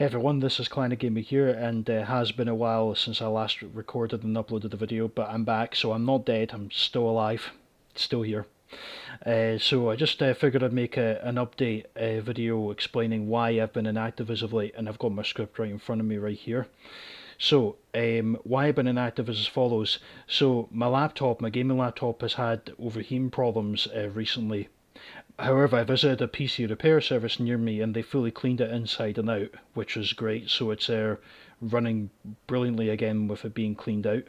Hey everyone, this is Clarinet Keyboard here, and it has been a while since I last recorded and uploaded the video, but I'm back, so I'm not dead, I'm still alive, still here. So I just figured I'd make an update video explaining why I've been inactive as of late, and I've got my script right in front of me right here. So, why I've been inactive is as follows. So, my gaming laptop has had overheating problems recently. However, I visited a PC repair service near me and they fully cleaned it inside and out, which was great. So it's running brilliantly again with it being cleaned out.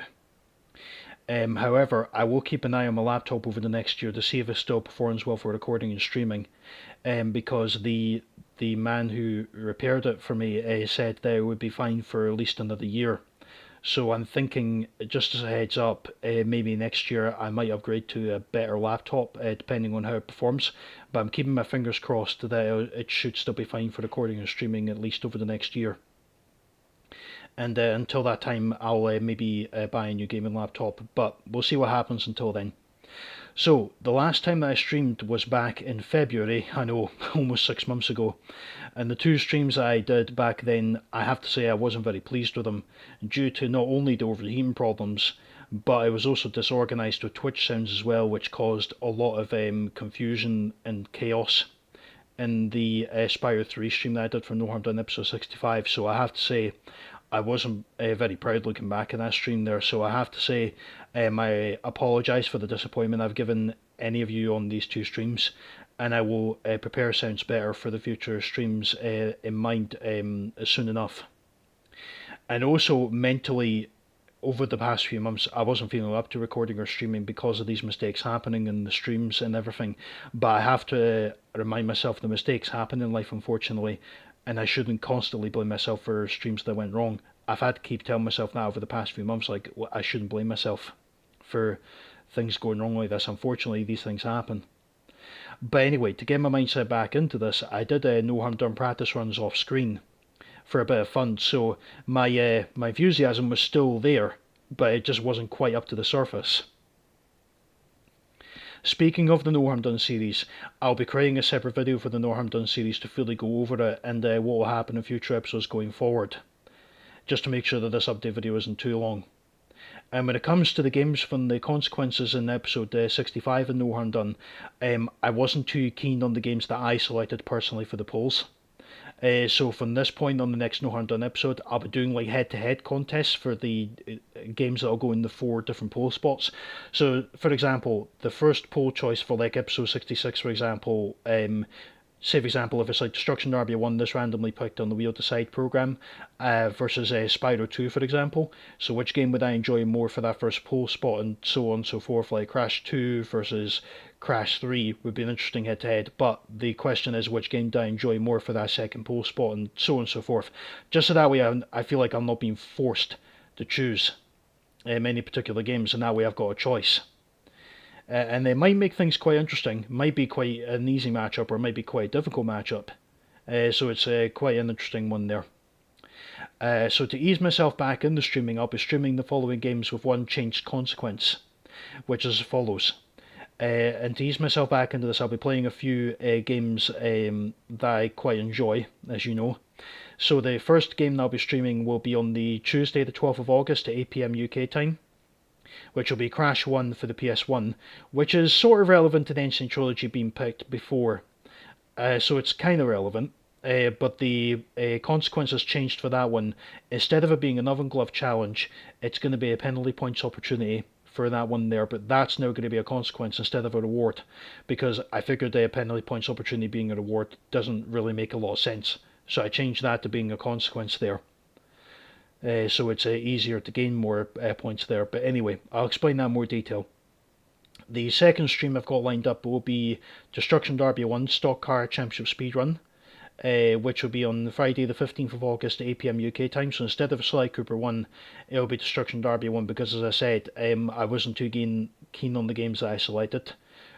However, I will keep an eye on my laptop over the next year to see if it still performs well for recording and streaming, because the man who repaired it for me said that it would be fine for at least another year. So I'm thinking, just as a heads up, maybe next year I might upgrade to a better laptop, depending on how it performs. But I'm keeping my fingers crossed that it should still be fine for recording and streaming at least over the next year. And until that time, I'll maybe buy a new gaming laptop. But we'll see what happens until then. So, the last time that I streamed was back in February, I know, almost 6 months ago, and the two streams I did back then, I have to say I wasn't very pleased with them, due to not only the overheating problems, but I was also disorganised with Twitch sounds as well, which caused a lot of confusion and chaos in the Spyro 3 stream that I did for No Harm Done episode 65, so I have to say I wasn't very proud looking back in that stream there, so I have to say I apologise for the disappointment I've given any of you on these two streams, and I will prepare sounds better for the future streams in mind soon enough. And also mentally, over the past few months, I wasn't feeling up to recording or streaming because of these mistakes happening in the streams and everything. But I have to remind myself the mistakes happen in life, unfortunately, and I shouldn't constantly blame myself for streams that went wrong. I've had to keep telling myself now over the past few months, like, I shouldn't blame myself for things going wrong like this. Unfortunately, these things happen. But anyway, to get my mindset back into this, I did No Harm Done practice runs off screen for a bit of fun. So my enthusiasm was still there, but it just wasn't quite up to the surface. Speaking of the No Harm Done series, I'll be creating a separate video for the No Harm Done series to fully go over it and what will happen in future episodes going forward, just to make sure that this update video isn't too long. And when it comes to the games from the consequences in episode 65 in No Harm Done, I wasn't too keen on the games that I selected personally for the polls. So from this point on the next No Harm Done episode, I'll be doing like head-to-head contests for the games that'll go in the 4 different poll spots. So, for example, the first poll choice for like episode 66, for example, say for example, if it's like Destruction Derby 1 that's randomly picked on the Wheel Decide program, versus Spyro 2, for example. So which game would I enjoy more for that first poll spot, and so on and so forth, like Crash 2 versus Crash 3 would be an interesting head-to-head, but the question is which game do I enjoy more for that second poll spot, and so on and so forth. Just so that way I feel like I'm not being forced to choose any particular games, and that way I've got a choice. And it might make things quite interesting. Might be quite an easy matchup, or might be quite a difficult matchup. So it's quite an interesting one there. So to ease myself back into streaming, I'll be streaming the following games with one changed consequence, which is as follows. And to ease myself back into this, I'll be playing a few games that I quite enjoy, as you know. So the first game that I'll be streaming will be on the Tuesday, the 12th of August at 8 PM UK time, which will be Crash 1 for the PS1, which is sort of relevant to the Ancient Trilogy being picked before. So it's kind of relevant. But the consequences changed for that one. Instead of it being an oven glove challenge, it's going to be a penalty points opportunity for that one there, but that's now going to be a consequence instead of a reward, because I figured a penalty points opportunity being a reward doesn't really make a lot of sense. So I changed that to being a consequence there. So it's easier to gain more points there. But anyway, I'll explain that in more detail. The second stream I've got lined up will be Destruction Derby 1 Stock Car Championship Speedrun, which will be on Friday the 15th of August at 8 PM UK time. So instead of Sly Cooper 1, it'll be Destruction Derby 1, because as I said, I wasn't too keen on the games that I selected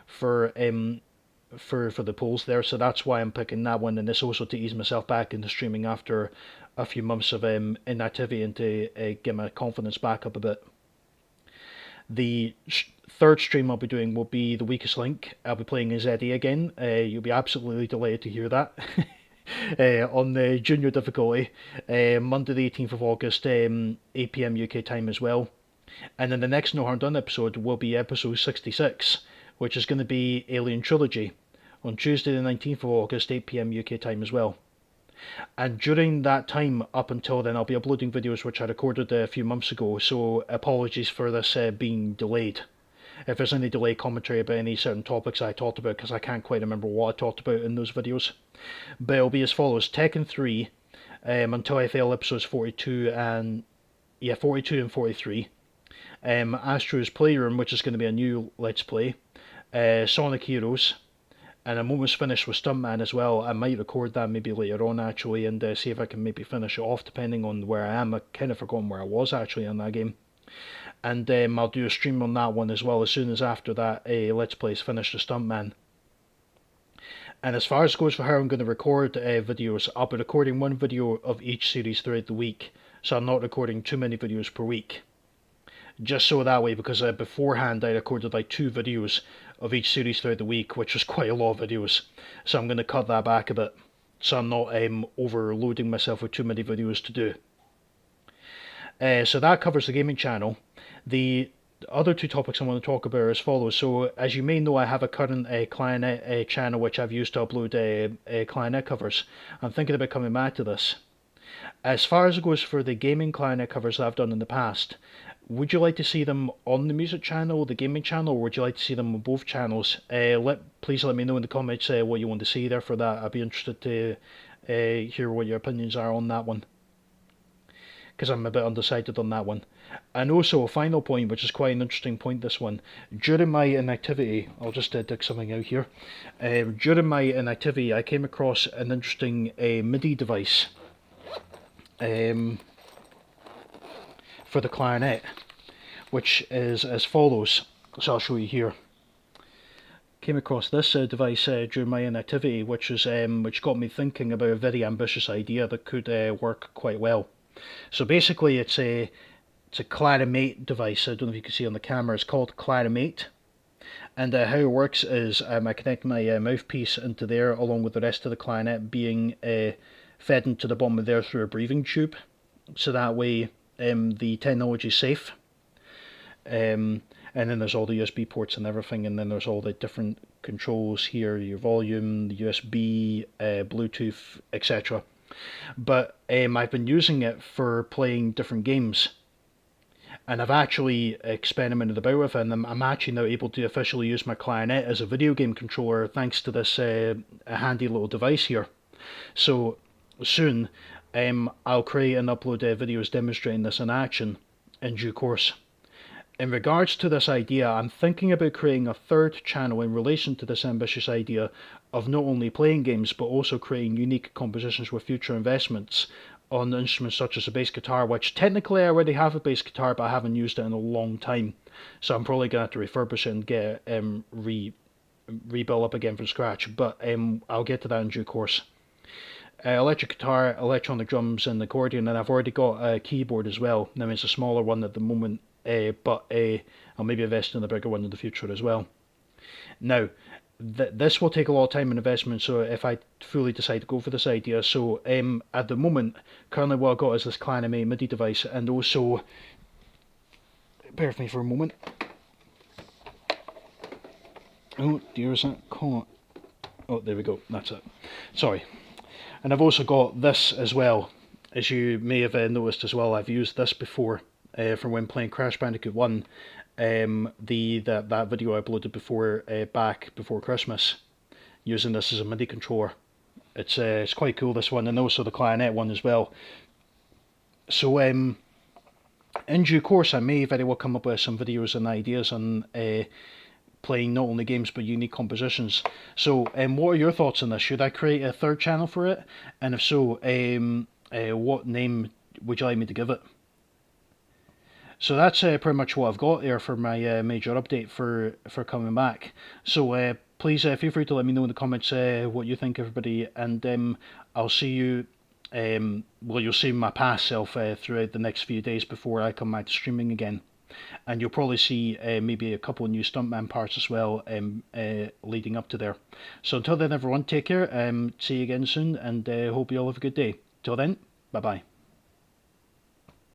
for the polls there, so that's why I'm picking that one, and it's also to ease myself back into streaming after a few months of inactivity and to get my confidence back up a bit. The third stream I'll be doing will be The Weakest Link. I'll be playing as Eddie again. You'll be absolutely delighted to hear that. on the junior difficulty, Monday the 18th of August, 8 p.m. UK time as well. And then the next No Harm Done episode will be episode 66, which is going to be Alien Trilogy, on Tuesday the 19th of August, 8 p.m. UK time as well. And during that time, up until then, I'll be uploading videos which I recorded a few months ago, so apologies for this being delayed. If there's any delay commentary about any certain topics I talked about, because I can't quite remember what I talked about in those videos. But it'll be as follows: Tekken 3, Until I Fail episodes 42 and 43. Astro's Playroom, which is going to be a new Let's Play. Sonic Heroes. And I'm almost finished with Stuntman as well. I might record that maybe later on actually, and see if I can maybe finish it off depending on where I am. I kind of forgotten where I was actually on that game. And I'll do a stream on that one as well as soon as after that Let's Play is finished with Stuntman. And as far as goes for how I'm going to record videos, I'll be recording one video of each series throughout the week. So I'm not recording too many videos per week. Just so that way, because beforehand I recorded like 2 videos of each series throughout the week, which was quite a lot of videos. So I'm going to cut that back a bit, so I'm not overloading myself with too many videos to do. So that covers the gaming channel. The other 2 topics I want to talk about are as follows. So as you may know, I have a current Clarinet channel which I've used to upload Clarinet covers. I'm thinking about coming back to this. As far as it goes for the gaming Clarinet covers that I've done in the past, would you like to see them on the music channel, the gaming channel, or would you like to see them on both channels? Please let me know in the comments what you want to see there for that. I'd be interested to hear what your opinions are on that one, because I'm a bit undecided on that one. And also a final point, which is quite an interesting point, this one. During my inactivity, I'll just dig something out here. During my inactivity, I came across an interesting MIDI device for the clarinet, which is as follows. So I'll show you here. Came across this device during my inactivity, which got me thinking about a very ambitious idea that could work quite well. So basically, it's a Clarinet device. I don't know if you can see on the camera. It's called Clarinet, and how it works is I connect my mouthpiece into there, along with the rest of the clarinet being fed into the bottom of there through a breathing tube. So that way, the technology is safe. And then there's all the USB ports and everything, and then there's all the different controls here, your volume, the USB, Bluetooth, etc. But I've been using it for playing different games, and I've actually experimented about with it, and I'm actually now able to officially use my clarinet as a video game controller thanks to this handy little device here. So soon I'll create and upload videos demonstrating this in action in due course. In regards to this idea, I'm thinking about creating a 3rd channel in relation to this ambitious idea of not only playing games but also creating unique compositions with future investments on instruments such as a bass guitar, which technically I already have a bass guitar but I haven't used it in a long time, so I'm probably going to have to refurbish it and get it rebuilt up again from scratch, but I'll get to that in due course. Electric guitar, electronic drums and accordion, and I've already got a keyboard as well. Now it's a smaller one at the moment, but I'll maybe invest in a bigger one in the future as well. Now, this will take a lot of time and investment, so if I fully decide to go for this idea. So at the moment, currently what I've got is this Clarinet MIDI device, and also, bear with me for a moment. Oh dear, is that caught? Oh, there we go, that's it. Sorry. And I've also got this as well. As you may have noticed as well, I've used this before from when playing Crash Bandicoot 1. That video I uploaded back before Christmas, using this as a MIDI controller. It's quite cool, this one, and also the clarinet one as well. So in due course, I may very well come up with some videos and ideas on playing not only games but unique compositions. So what are your thoughts on this? Should I create a 3rd channel for it? And if so, what name would you like me to give it? So that's pretty much what I've got there for my major update for coming back. So please feel free to let me know in the comments what you think, everybody, and I'll see you, well, you'll see my past self throughout the next few days before I come back to streaming again. And you'll probably see maybe a couple of new stuntman parts as well leading up to there. So until then, everyone, take care. See you again soon, and hope you all have a good day. Till then, bye bye.